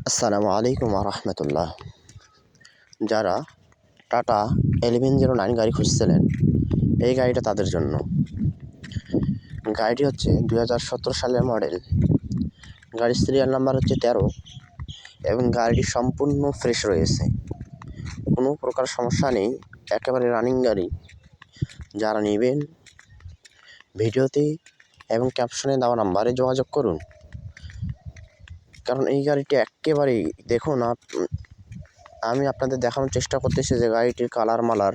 আসসালামু আলাইকুম রহমতুল্লাহ। যারা টাটা 1109 গাড়ি খুঁজছিলেন, এই গাড়িটা তাদের জন্য। গাড়িটি হচ্ছে 2017 সালের মডেল। গাড়ির সিরিয়াল নাম্বার হচ্ছে 13 এবং গাড়িটি সম্পূর্ণ ফ্রেশ রয়েছে, কোনো প্রকার সমস্যা নেই, একেবারে রানিং গাড়ি। যারা নেবেন ভিডিওতে এবং ক্যাপশনে দেওয়া নাম্বারে যোগাযোগ করুন, কারণ এই গাড়িটি একেবারেই দেখুন। আমি আপনাদের দেখানোর চেষ্টা করতেছি যে গাড়িটির কালার মালার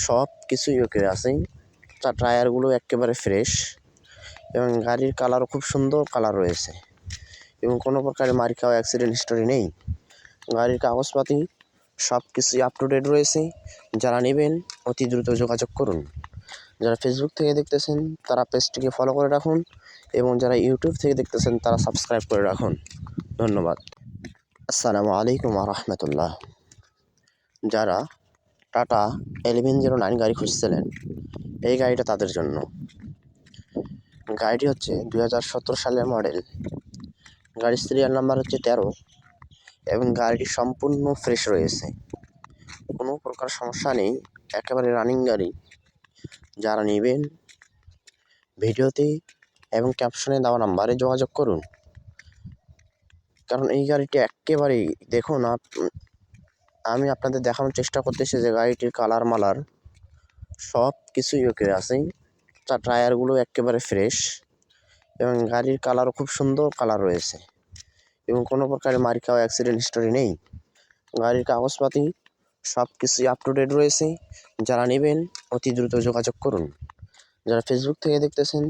সব কিছুই ওকে আছে। তার টায়ারগুলো একেবারে ফ্রেশ এবং গাড়ির কালারও খুব সুন্দর কালার রয়েছে এবং কোনো প্রকারের মার্কা ও অ্যাক্সিডেন্ট হিস্টোরি নেই। গাড়ির কাগজপাতি সব কিছুই আপ টু ডেট রয়েছে। যারা নেবেন অতি দ্রুত যোগাযোগ করুন। যারা ফেসবুক থেকে দেখতেছেন তারা পেজটিকে ফলো করে রাখুন এবং যারা ইউটিউব থেকে দেখতেছেন তারা সাবস্ক্রাইব করে রাখুন। ধন্যবাদ। আসসালামু আলাইকুম রহমতুল্লাহ। যারা টাটা 1109 গাড়ি খুঁজছিলেন, এই গাড়িটা তাদের জন্য। গাড়িটি হচ্ছে 2017 সালের মডেল। গাড়ির সিরিয়াল নাম্বার হচ্ছে 13 এবং গাড়িটি সম্পূর্ণ ফ্রেশ রয়েছে, কোনো প্রকার সমস্যা নেই, একেবারে রানিং গাড়ি। যারা নেবেন ভিডিওতে এবং ক্যাপশনে দেওয়া নাম্বারে যোগাযোগ করুন, কারণ এই গাড়িটি একেবারেই দেখুন। আমি আপনাদের দেখানোর চেষ্টা করতেছি যে গাড়িটির কালার মালার সব কিছুই ওকে আছে। তার টায়ারগুলো একেবারে ফ্রেশ এবং গাড়ির কালারও খুব সুন্দর কালার রয়েছে এবং কোনো প্রকারের মার্কা ও অ্যাক্সিডেন্ট হিস্টোরি নেই। গাড়ির কাগজপাতি সব কিছুই আপ টু ডেট রয়েছে। যারা নেবেন অতি দ্রুত যোগাযোগ করুন। যারা ফেসবুক থেকে দেখতেছেন